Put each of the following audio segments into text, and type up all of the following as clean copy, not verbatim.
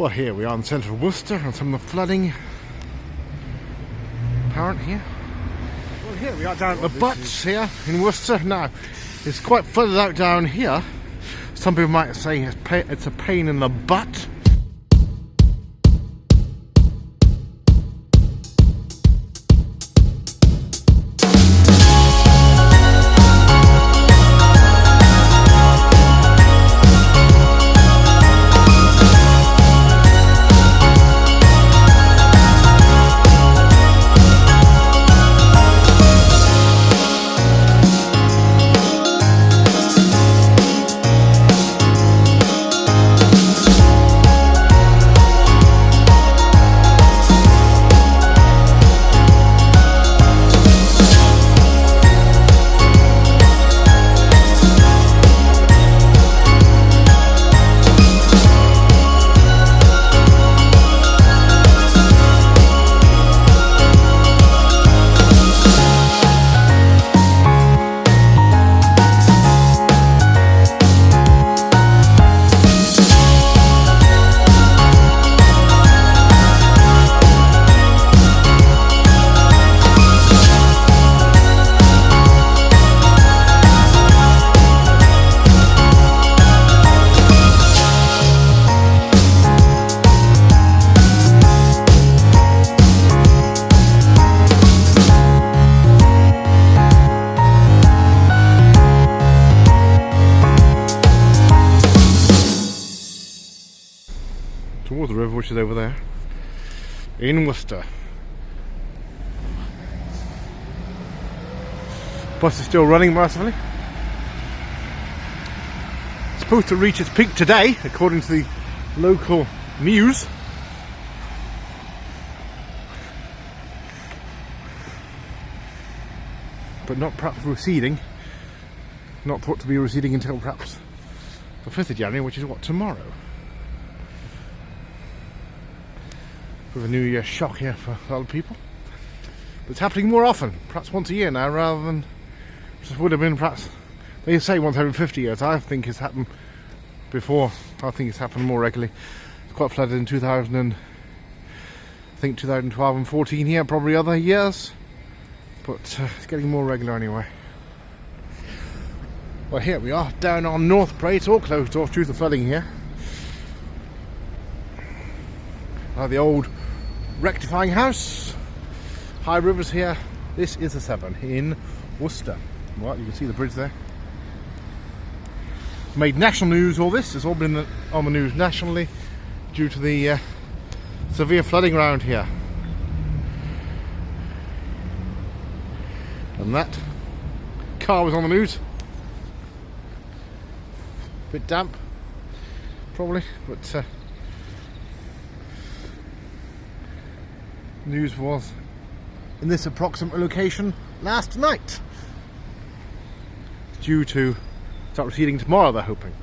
Well, here we are in central Worcester and some of the flooding apparent here. Well, here we are down at the Butts here in Worcester. Now, it's quite flooded out down here. Some people might say it's a pain in the butt. Towards the river, which is over there in Worcester. Bus is still running mercifully. It's supposed to reach its peak today, according to the local news. But not perhaps receding. Not thought to be receding until perhaps the 5th of January, which is what, tomorrow? With a New Year shock here for a lot of people. But it's happening more often, perhaps once a year now, rather than just would have been perhaps, they say once every 50 years. I think it's happened before. I think it's happened more regularly. It's quite flooded in 2012 and 14 here, probably other years. But it's getting more regular anyway. Well, here we are, down on North Brae. It's all closed off due to the flooding here. The old rectifying house, high rivers here. This is the Severn in Worcester. Well, you can see the bridge there. Made national news, all this. It's all been on the news nationally due to the severe flooding around here. And that car was on the news. Bit damp, probably, but news was in this approximate location last night. Due to start receding tomorrow, they're hoping.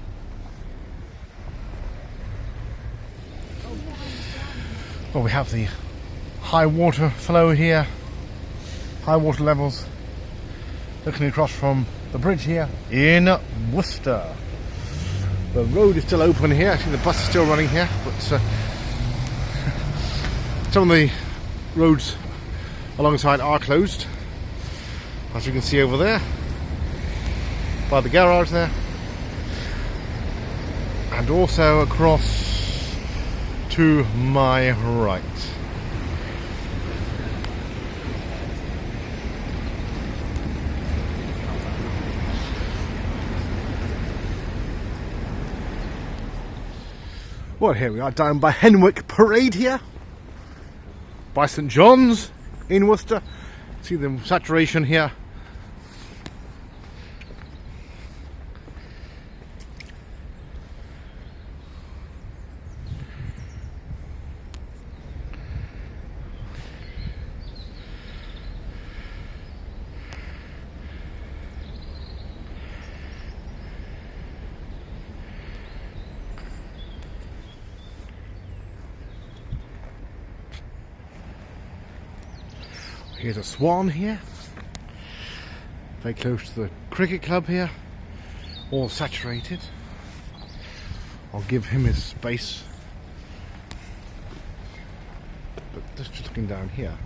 Well, we have the high water flow here, high water levels, looking across from the bridge here in Worcester. The road is still open here. Actually, the bus is still running here, but some of the roads alongside are closed, as you can see over there by the garage there, and also across to my right. Well, here we are down by Henwick Parade here, by St John's in Worcester. See the saturation here. Here's a swan here, very close to the cricket club here, all saturated. I'll give him his space. just looking down here,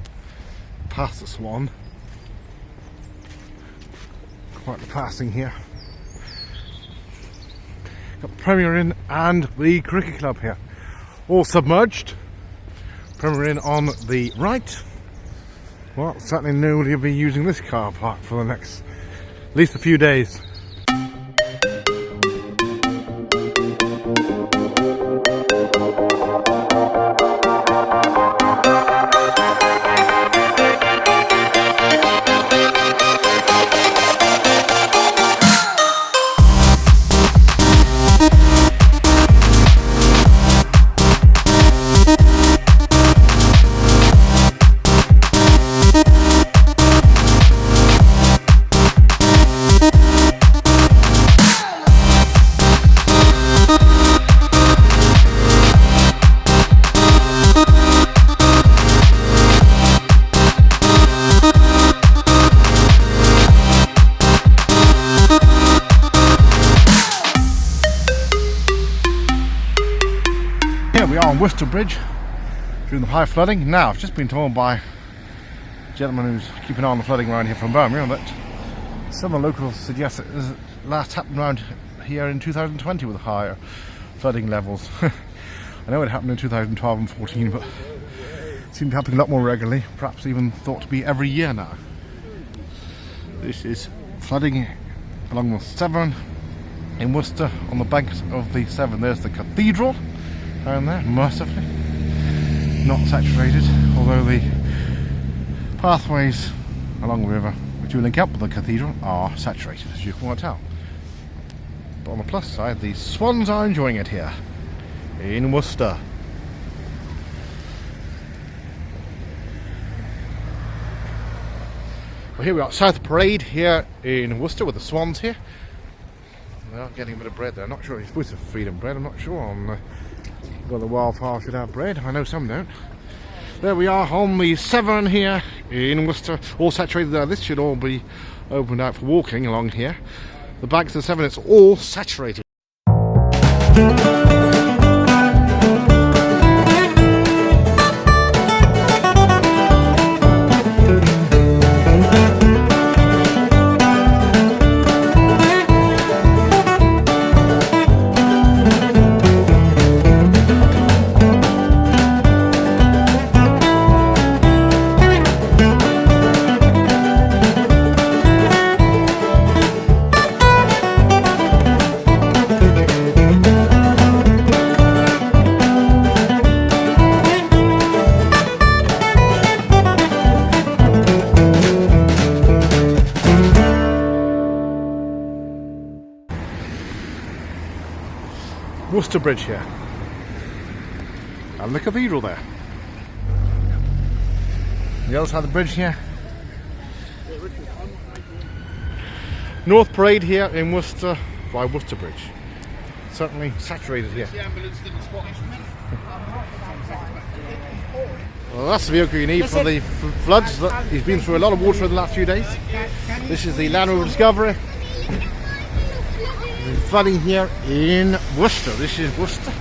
past the Swan. Quite the passing here. Got Premier Inn and the Cricket Club here, all submerged. Premier Inn on the right. Well, certainly nobody will be using this car park for the next, at least a few days. We are on Worcester Bridge during the high flooding. Now, I've just been told by a gentleman who's keeping an eye on the flooding around here from Birmingham that some of the locals suggest that this last happened around here in 2020 with higher flooding levels. I know it happened in 2012 and 14, but it seemed to happen a lot more regularly, perhaps even thought to be every year now. This is flooding along the Severn in Worcester on the banks of the Severn. There's the cathedral down there, mercifully not saturated, although the pathways along the river which will link up with the cathedral are saturated, as you can well tell. But on the plus side, the swans are enjoying it here in Worcester. Well, here we are, South Parade here in Worcester with the swans here. They are getting a bit of bread there. I'm not sure if you're supposed to feed them bread, I'm not sure on well, the wildfowl should have bread. I know some don't. There we are on the Severn here in Worcester, all saturated there. This should all be opened out for walking along here. The banks of the Severn, it's all saturated. Worcester Bridge here, and the cathedral there. The other side of the bridge here. North Parade here in Worcester by Worcester Bridge. Certainly saturated here. Well, that's the vehicle you need for the floods. He's been through a lot of water in the last few days. This is the Land Rover Discovery. Flooding here in Worcester. This is Worcester.